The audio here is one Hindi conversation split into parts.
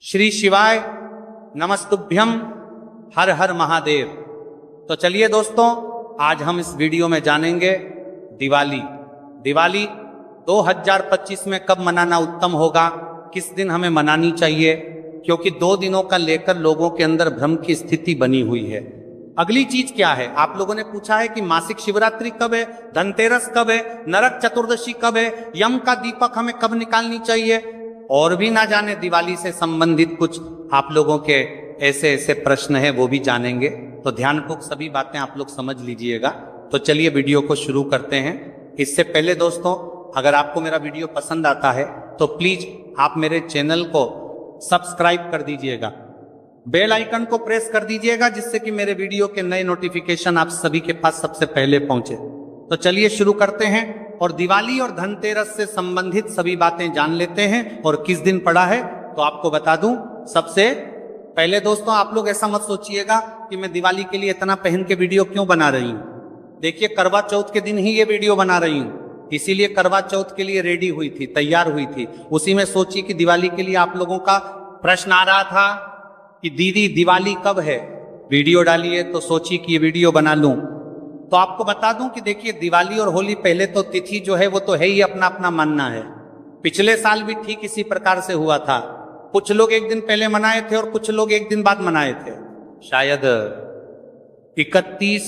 श्री शिवाय नमस्तुभ्यम हर हर महादेव। तो चलिए दोस्तों, आज हम इस वीडियो में जानेंगे दिवाली 2025 में कब मनाना उत्तम होगा, किस दिन हमें मनानी चाहिए, क्योंकि 2 दिनों का लेकर लोगों के अंदर भ्रम की स्थिति बनी हुई है। अगली चीज क्या है, आप लोगों ने पूछा है कि मासिक शिवरात्रि कब है, धनतेरस कब है, नरक चतुर्दशी कब है, यम का दीपक हमें कब निकालनी चाहिए, और भी ना जाने दिवाली से संबंधित कुछ आप लोगों के ऐसे ऐसे प्रश्न है, वो भी जानेंगे। तो ध्यानपूर्वक सभी बातें आप लोग समझ लीजिएगा। तो चलिए वीडियो को शुरू करते हैं। इससे पहले दोस्तों, अगर आपको मेरा वीडियो पसंद आता है तो प्लीज आप मेरे चैनल को सब्सक्राइब कर दीजिएगा, बेल आइकन को प्रेस कर दीजिएगा, जिससे कि मेरे वीडियो के नए नोटिफिकेशन आप सभी के पास सबसे पहले पहुंचे। तो चलिए शुरू करते हैं और दिवाली और धनतेरस से संबंधित सभी बातें जान लेते हैं। और किस दिन पड़ा है तो आपको बता दूं। सबसे पहले दोस्तों, आप लोग ऐसा मत सोचिएगा कि मैं दिवाली के लिए इतना पहन के वीडियो क्यों बना रही हूं। देखिए, करवा चौथ के दिन ही ये वीडियो बना रही हूं, इसीलिए करवा चौथ के लिए रेडी हुई थी, तैयार हुई थी। उसी में सोची कि दिवाली के लिए आप लोगों का प्रश्न आ रहा था कि दीदी दिवाली कब है, वीडियो डालिए, तो सोची कि ये वीडियो बना लूं। तो आपको बता दूं कि देखिए, दिवाली और होली पहले तो तिथि जो है वो तो है ही, अपना अपना मानना है। पिछले साल भी ठीक इसी प्रकार से हुआ था। कुछ लोग एक दिन पहले मनाए थे और कुछ लोग एक दिन बाद मनाए थे। शायद 31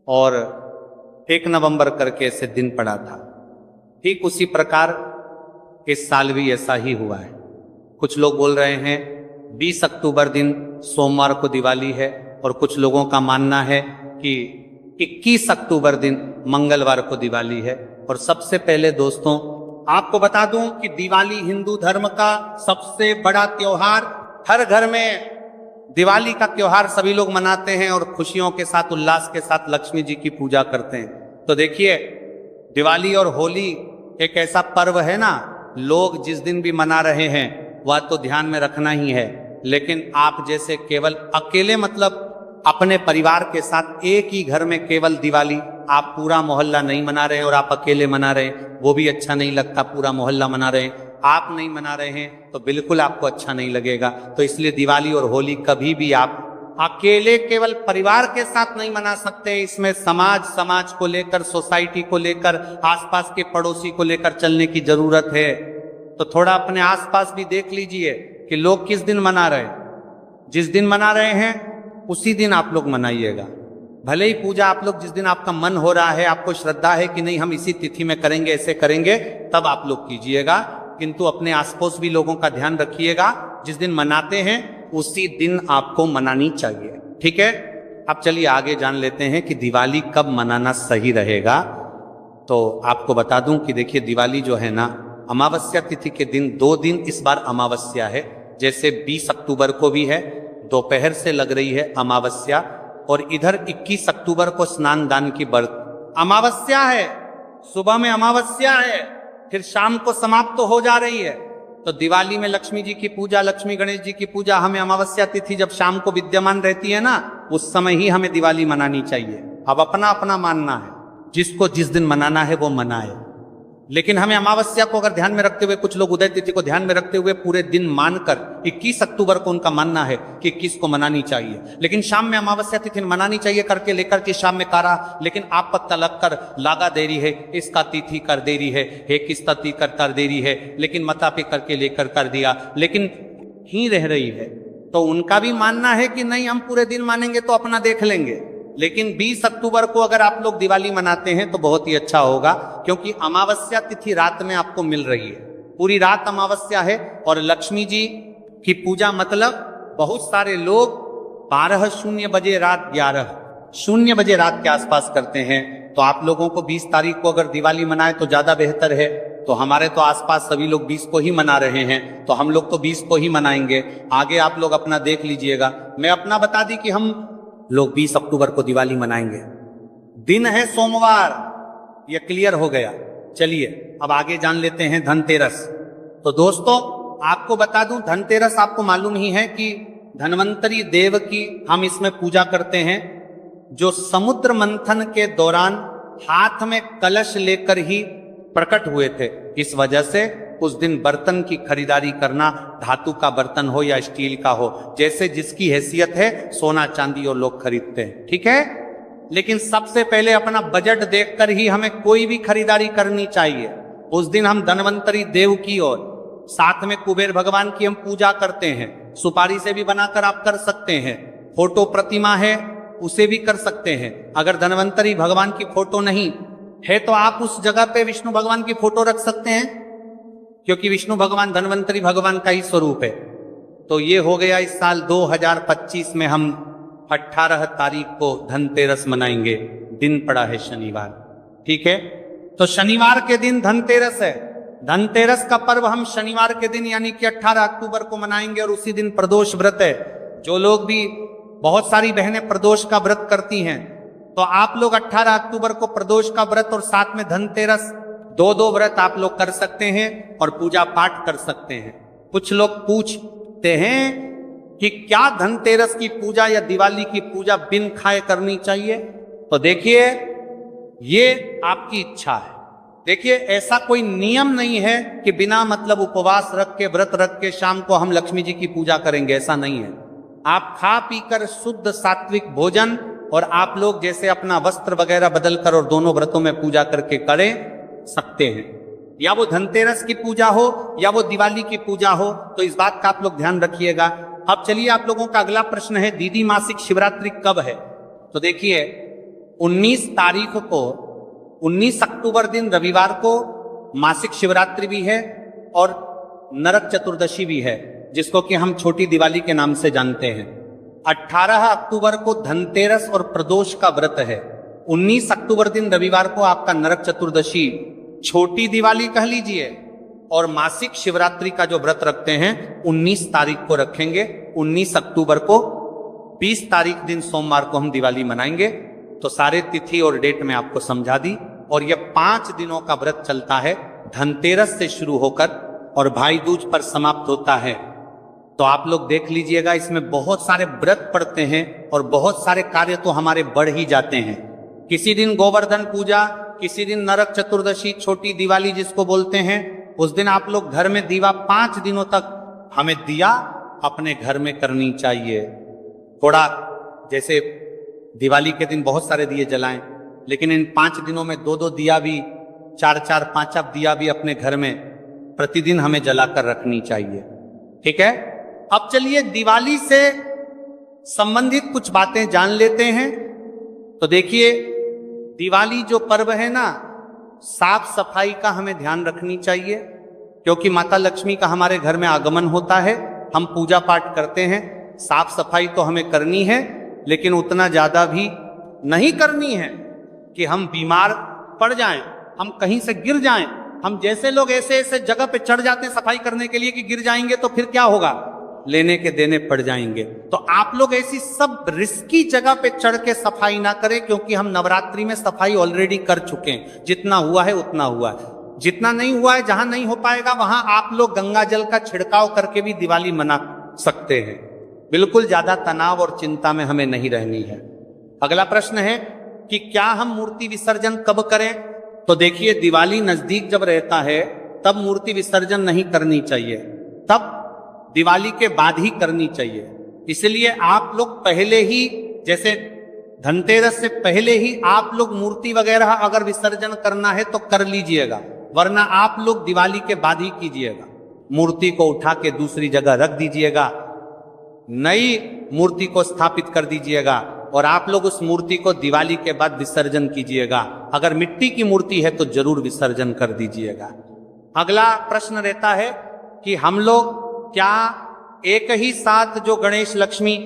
और 1 नवंबर करके ऐसे दिन पड़ा था। ठीक उसी प्रकार इस साल भी ऐसा ही हुआ है। कुछ लोग बोल रहे हैं 20 अक्टूबर दिन सोमवार को दिवाली है, और कुछ लोगों का मानना है कि 21 अक्टूबर दिन मंगलवार को दिवाली है। और सबसे पहले दोस्तों आपको बता दूं कि दिवाली हिंदू धर्म का सबसे बड़ा त्योहार, हर घर में दिवाली का त्योहार सभी लोग मनाते हैं और खुशियों के साथ, उल्लास के साथ लक्ष्मी जी की पूजा करते हैं। तो देखिए, दिवाली और होली एक ऐसा पर्व है ना, लोग जिस दिन भी मना रहे हैं वह तो ध्यान में रखना ही है। लेकिन आप जैसे केवल अकेले, मतलब अपने परिवार के साथ एक ही घर में केवल दिवाली, आप पूरा मोहल्ला नहीं मना रहे और आप अकेले मना रहे, वो भी अच्छा नहीं लगता। पूरा मोहल्ला मना रहे, आप नहीं मना रहे हैं, तो बिल्कुल आपको अच्छा नहीं लगेगा। तो इसलिए दिवाली और होली कभी भी आप अकेले केवल परिवार के साथ नहीं मना सकते। इसमें समाज को लेकर, सोसाइटी को लेकर, आसपास के पड़ोसी को लेकर चलने की जरूरत है। तो थोड़ा अपने आसपास भी देख लीजिए कि लोग किस दिन मना रहे हैं। जिस दिन मना रहे हैं उसी दिन आप लोग मनाइएगा। भले ही पूजा आप लोग जिस दिन आपका मन हो रहा है, आपको श्रद्धा है कि नहीं हम इसी तिथि में करेंगे, ऐसे करेंगे, तब आप लोग कीजिएगा। किंतु अपने आसपास भी लोगों का ध्यान रखिएगा। जिस दिन मनाते हैं उसी दिन आपको मनानी चाहिए, ठीक है। अब चलिए आगे जान लेते हैं कि दिवाली कब मनाना सही रहेगा। तो आपको बता दूं कि देखिए, दिवाली जो है ना, अमावस्या तिथि के दिन 2 दिन इस बार अमावस्या है। जैसे 20 अक्टूबर को भी है, दोपहर से लग रही है अमावस्या, और इधर 21 अक्टूबर को स्नान दान की व्रत अमावस्या है। सुबह में अमावस्या है, फिर शाम को समाप्त तो हो जा रही है। तो दिवाली में लक्ष्मी जी की पूजा, लक्ष्मी गणेश जी की पूजा हमें अमावस्या तिथि जब शाम को विद्यमान रहती है ना, उस समय ही हमें दिवाली मनानी चाहिए। अब अपना अपना मानना है, जिसको जिस दिन मनाना है वो मनाए। लेकिन हमें अमावस्या को अगर ध्यान में रखते हुए, कुछ लोग उदय तिथि को ध्यान में रखते हुए पूरे दिन मानकर 21 अक्टूबर को उनका मानना है कि 21 को मनानी चाहिए, लेकिन शाम में अमावस्या तिथि मनानी चाहिए करके लेकर के शाम में कारा, लेकिन आप पत्ता लगकर लागा देरी है, इसका तिथि कर देरी है, किसका तिथि कर देरी है, लेकिन मता पे करके लेकर कर दिया, लेकिन ही रह रही है। तो उनका भी मानना है कि नहीं हम पूरे दिन मानेंगे तो अपना देख लेंगे। लेकिन 20 अक्टूबर को अगर आप लोग दिवाली मनाते हैं तो बहुत ही अच्छा होगा, क्योंकि अमावस्या तिथि रात में आपको मिल रही है। पूरी रात अमावस्या है और लक्ष्मी जी की पूजा, मतलब बहुत सारे लोग 12:00 बजे रात 11:00 बजे रात के आसपास करते हैं। तो आप लोगों को 20 तारीख को अगर दिवाली मनाए तो ज्यादा बेहतर है। तो हमारे तो आसपास सभी लोग 20 को ही मना रहे हैं, तो हम लोग तो 20 को ही मनाएंगे। आगे आप लोग अपना देख लीजिएगा। मैं अपना बता दी कि हम लोग 20 अक्टूबर को दिवाली मनाएंगे। दिन है सोमवार, ये क्लियर हो गया। चलिए अब आगे जान लेते हैं धनतेरस। तो दोस्तों आपको बता दूं, धनतेरस आपको मालूम ही है कि धन्वंतरी देव की हम इसमें पूजा करते हैं, जो समुद्र मंथन के दौरान हाथ में कलश लेकर ही प्रकट हुए थे। इस वजह से उस दिन बर्तन की खरीदारी करना, धातु का बर्तन हो या स्टील का हो, जैसे जिसकी हैसियत है सोना चांदी और लोग खरीदते हैं, ठीक है। लेकिन सबसे पहले अपना बजट देखकर ही हमें कोई भी खरीदारी करनी चाहिए। उस दिन हम धनवंतरी देव की और साथ में कुबेर भगवान की हम पूजा करते हैं। सुपारी से भी बनाकर आप कर सकते हैं, फोटो प्रतिमा है उसे भी कर सकते हैं। अगर धनवंतरी भगवान की फोटो नहीं है तो आप उस जगह पे विष्णु भगवान की फोटो रख सकते हैं, क्योंकि विष्णु भगवान धनवंतरी भगवान का ही स्वरूप है। तो ये हो गया इस साल 2025 में हम 18 तारीख को धनतेरस मनाएंगे। दिन पड़ा है शनिवार, ठीक है। तो शनिवार के दिन धनतेरस है। धनतेरस का पर्व हम शनिवार के दिन यानी कि 18 अक्टूबर को मनाएंगे और उसी दिन प्रदोष व्रत है। जो लोग भी, बहुत सारी बहनें प्रदोष का व्रत करती हैं, तो आप लोग 18 अक्टूबर को प्रदोष का व्रत और साथ में धनतेरस, दो व्रत आप लोग कर सकते हैं और पूजा पाठ कर सकते हैं। कुछ लोग पूछते हैं कि क्या धनतेरस की पूजा या दिवाली की पूजा बिन खाए करनी चाहिए? तो देखिए, ये आपकी इच्छा है। देखिए, ऐसा कोई नियम नहीं है कि बिना मतलब उपवास रख के, व्रत रख के शाम को हम लक्ष्मी जी की पूजा करेंगे, ऐसा नहीं है। आप खा पीकर शुद्ध सात्विक भोजन और आप लोग जैसे अपना वस्त्र वगैरह बदल कर और दोनों व्रतों में पूजा करके करें सकते हैं। या वो धनतेरस की पूजा हो या वो दिवाली की पूजा हो, तो इस बात का आप लोग ध्यान रखिएगा। अब चलिए, आप लोगों का अगला प्रश्न है, दीदी मासिक शिवरात्रि कब है? तो देखिए, 19 तारीख को, 19 अक्टूबर दिन रविवार को मासिक शिवरात्रि भी है और नरक चतुर्दशी भी है, जिसको कि हम छोटी दिवाली के नाम से जानते हैं। 18 अक्टूबर को धनतेरस और प्रदोष का व्रत है। 19 अक्टूबर दिन रविवार को आपका नरक चतुर्दशी, छोटी दिवाली कह लीजिए, और मासिक शिवरात्रि का जो व्रत रखते हैं 19 तारीख को रखेंगे। 19 अक्टूबर को, 20 तारीख दिन सोमवार को हम दिवाली मनाएंगे। तो सारे तिथि और डेट में आपको समझा दी। और यह 5 दिनों का व्रत चलता है, धनतेरस से शुरू होकर और भाई दूज पर समाप्त होता है। तो आप लोग देख लीजिएगा, इसमें बहुत सारे व्रत पड़ते हैं और बहुत सारे कार्य तो हमारे बढ़ ही जाते हैं। किसी दिन गोवर्धन पूजा, किसी दिन नरक चतुर्दशी, छोटी दिवाली जिसको बोलते हैं, उस दिन आप लोग घर में दीवा 5 दिनों तक हमें दिया अपने घर में करनी चाहिए। थोड़ा जैसे दिवाली के दिन बहुत सारे दिए जलाएं, लेकिन इन 5 दिनों में 2-2 दिया भी, 4-4, 5 दिया भी अपने घर में प्रतिदिन हमें जलाकर रखनी चाहिए, ठीक है। अब चलिए, दिवाली से संबंधित कुछ बातें जान लेते हैं। तो देखिए, दिवाली जो पर्व है ना, साफ सफाई का हमें ध्यान रखनी चाहिए, क्योंकि माता लक्ष्मी का हमारे घर में आगमन होता है। हम पूजा पाठ करते हैं, साफ सफाई तो हमें करनी है, लेकिन उतना ज्यादा भी नहीं करनी है कि हम बीमार पड़ जाएं, हम कहीं से गिर जाएं। हम जैसे लोग ऐसे ऐसे जगह पे चढ़ जाते हैं सफाई करने के लिए कि गिर जाएंगे तो फिर क्या होगा, लेने के देने पड़ जाएंगे। तो आप लोग ऐसी सब रिस्की जगह पे चढ़ के सफाई ना करें, क्योंकि हम नवरात्रि में सफाई ऑलरेडी कर चुके हैं। जितना हुआ है उतना हुआ है, जितना नहीं हुआ है, जहां नहीं हो पाएगा वहां आप लोग गंगा जल का छिड़काव करके भी दिवाली मना सकते हैं। बिल्कुल ज्यादा तनाव और चिंता में हमें नहीं रहनी है। अगला प्रश्न है कि क्या हम मूर्ति विसर्जन कब करें? तो देखिए, दिवाली नजदीक जब रहता है तब मूर्ति विसर्जन नहीं करनी चाहिए, तब दिवाली के बाद ही करनी चाहिए। इसलिए आप लोग पहले ही, जैसे धनतेरस से पहले ही आप लोग मूर्ति वगैरह अगर विसर्जन करना है तो कर लीजिएगा, वरना आप लोग दिवाली के बाद ही कीजिएगा। मूर्ति को उठा के दूसरी जगह रख दीजिएगा, नई मूर्ति को स्थापित कर दीजिएगा और आप लोग उस मूर्ति को दिवाली के बाद विसर्जन कीजिएगा। अगर मिट्टी की मूर्ति है तो जरूर विसर्जन कर दीजिएगा। अगला प्रश्न रहता है कि हम लोग क्या एक ही साथ जो गणेश लक्ष्मी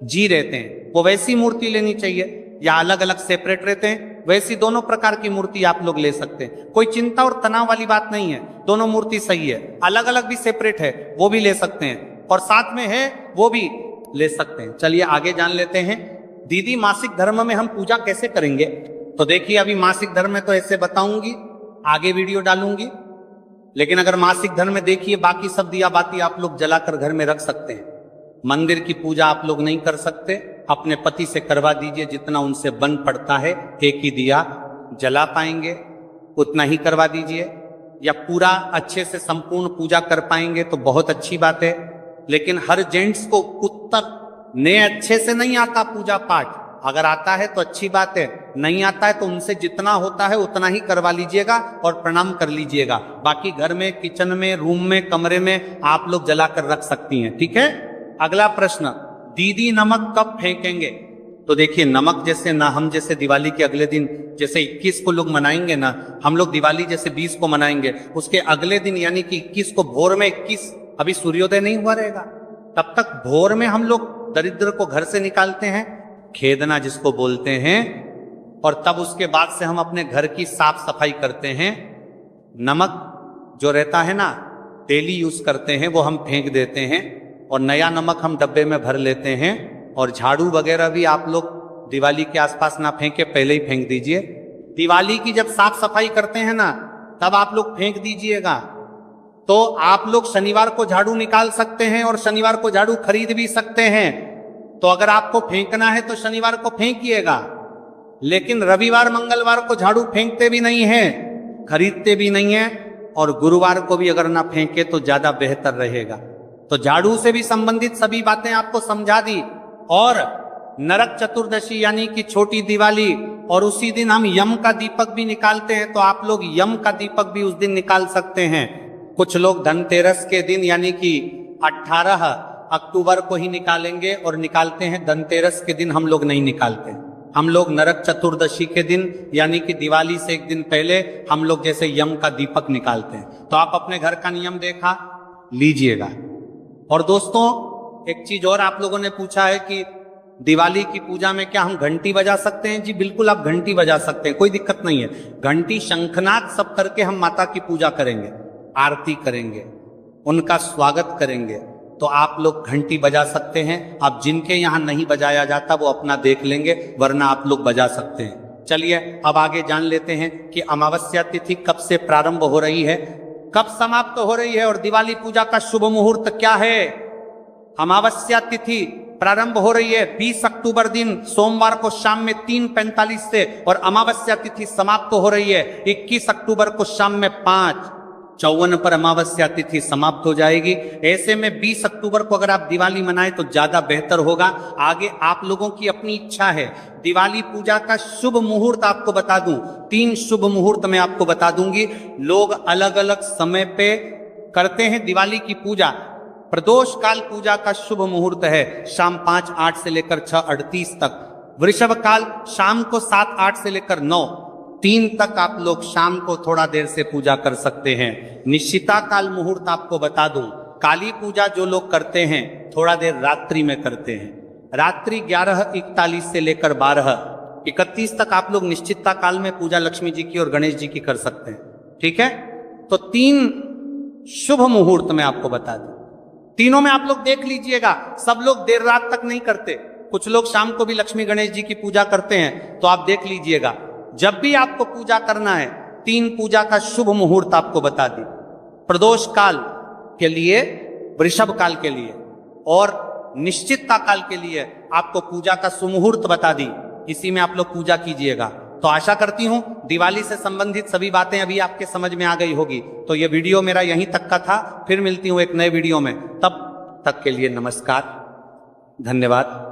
जी रहते हैं वो वैसी मूर्ति लेनी चाहिए या अलग अलग सेपरेट रहते हैं? वैसी दोनों प्रकार की मूर्ति आप लोग ले सकते हैं, कोई चिंता और तनाव वाली बात नहीं है। दोनों मूर्ति सही है, अलग अलग भी सेपरेट है वो भी ले सकते हैं, और साथ में है वो भी ले सकते हैं। चलिए आगे जान लेते हैं। दीदी, मासिक धर्म में हम पूजा कैसे करेंगे? तो देखिए, अभी मासिक धर्म में तो ऐसे बताऊंगी, आगे वीडियो डालूंगी, लेकिन अगर मासिक धर्म में देखिए, बाकी सब दिया बाती आप लोग जलाकर घर में रख सकते हैं। मंदिर की पूजा आप लोग नहीं कर सकते, अपने पति से करवा दीजिए, जितना उनसे बन पड़ता है, एक ही दिया जला पाएंगे उतना ही करवा दीजिए। या पूरा अच्छे से संपूर्ण पूजा कर पाएंगे तो बहुत अच्छी बात है, लेकिन हर जेंट्स को उत्तर ने अच्छे से नहीं आता पूजा पाठ। अगर आता है तो अच्छी बात है, नहीं आता है तो उनसे जितना होता है उतना ही करवा लीजिएगा और प्रणाम कर लीजिएगा। बाकी घर में, किचन में, रूम में, कमरे में आप लोग जलाकर रख सकती हैं, ठीक है। अगला प्रश्न, दीदी नमक कब फेंकेंगे? तो देखिए, नमक जैसे ना हम जैसे दिवाली के अगले दिन जैसे 21 को लोग मनाएंगे ना, हम लोग दिवाली जैसे 20 को मनाएंगे, उसके अगले दिन यानी कि 21 को भोर में, 21 अभी सूर्योदय नहीं हुआ रहेगा, तब तक भोर में हम लोग दरिद्र को घर से निकालते हैं, खेदना जिसको बोलते हैं, और तब उसके बाद से हम अपने घर की साफ सफाई करते हैं। नमक जो रहता है ना, डेली यूज करते हैं, वो हम फेंक देते हैं, और नया नमक हम डब्बे में भर लेते हैं। और झाड़ू वगैरह भी आप लोग दिवाली के आसपास ना फेंके, पहले ही फेंक दीजिए। दिवाली की जब साफ सफाई करते हैं ना, तब आप लोग फेंक दीजिएगा। तो आप लोग शनिवार को झाड़ू निकाल सकते हैं और शनिवार को झाड़ू खरीद भी सकते हैं। तो अगर आपको फेंकना है तो शनिवार को फेंकिएगा, लेकिन रविवार मंगलवार को झाड़ू फेंकते भी नहीं है, खरीदते भी नहीं है, और गुरुवार को भी अगर ना फेंके तो ज्यादा बेहतर रहेगा। तो झाड़ू से भी संबंधित सभी बातें आपको समझा दी। और नरक चतुर्दशी यानी कि छोटी दिवाली, और उसी दिन हम यम का दीपक भी निकालते हैं, तो आप लोग यम का दीपक भी उस दिन निकाल सकते हैं। कुछ लोग धनतेरस के दिन यानी कि 18 अक्टूबर को ही निकालेंगे और निकालते हैं, धनतेरस के दिन हम लोग नहीं निकालते। हम लोग नरक चतुर्दशी के दिन यानी कि दिवाली से एक दिन पहले हम लोग जैसे यम का दीपक निकालते हैं। तो आप अपने घर का नियम देखा लीजिएगा। और दोस्तों, एक चीज और आप लोगों ने पूछा है कि दिवाली की पूजा में क्या हम घंटी बजा सकते हैं? जी बिल्कुल, आप घंटी बजा सकते हैं, कोई दिक्कत नहीं है। घंटी, शंखनाद सब करके हम माता की पूजा करेंगे, आरती करेंगे, उनका स्वागत करेंगे, तो आप लोग घंटी बजा सकते हैं। आप जिनके यहाँ नहीं बजाया जाता वो अपना देख लेंगे, वरना आप लोग बजा सकते हैं। चलिए अब आगे जान लेते हैं कि अमावस्या तिथि कब से प्रारंभ हो रही है, कब समाप्त हो रही है, और दिवाली पूजा का शुभ मुहूर्त क्या है। अमावस्या तिथि प्रारंभ हो रही है 20 अक्टूबर दिन सोमवार को शाम में 3:45 से, और अमावस्या तिथि समाप्त हो रही है 21 अक्टूबर को शाम में 5:54 पर अमावस्या तिथि समाप्त हो जाएगी। ऐसे में 20 अक्टूबर को अगर आप दिवाली मनाएं तो ज्यादा बेहतर होगा। आगे आप लोगों की अपनी इच्छा है। दिवाली पूजा का शुभ मुहूर्त आपको बता दूं, 3 शुभ मुहूर्त मैं आपको बता दूंगी। लोग अलग अलग समय पे करते हैं दिवाली की पूजा। प्रदोष काल पूजा का शुभ मुहूर्त है शाम 5:08 से लेकर 6:38 तक। वृषभ काल शाम को 7:08 से लेकर 9:03 तक आप लोग शाम को थोड़ा देर से पूजा कर सकते हैं। निश्चिता काल मुहूर्त आपको बता दूं, काली पूजा जो लोग करते हैं थोड़ा देर रात्रि में करते हैं। रात्रि 11:41 से लेकर 12:31 तक आप लोग निश्चिता काल में पूजा लक्ष्मी जी की और गणेश जी की कर सकते हैं, ठीक है। तो 3 शुभ मुहूर्त मैं आपको बता दूं, तीनों में आप लोग देख लीजिएगा। सब लोग देर रात तक नहीं करते, कुछ लोग शाम को भी लक्ष्मी गणेश जी की पूजा करते हैं, तो आप देख लीजिएगा। जब भी आपको पूजा करना है 3 पूजा का शुभ मुहूर्त आपको बता दी। प्रदोष काल के लिए, वृषभ काल के लिए और निश्चितता काल के लिए आपको पूजा का सुमुहूर्त बता दी। इसी में आप लोग पूजा कीजिएगा। तो आशा करती हूं दिवाली से संबंधित सभी बातें अभी आपके समझ में आ गई होगी। तो ये वीडियो मेरा यहीं तक का था, फिर मिलती हूं एक नए वीडियो में। तब तक के लिए नमस्कार, धन्यवाद।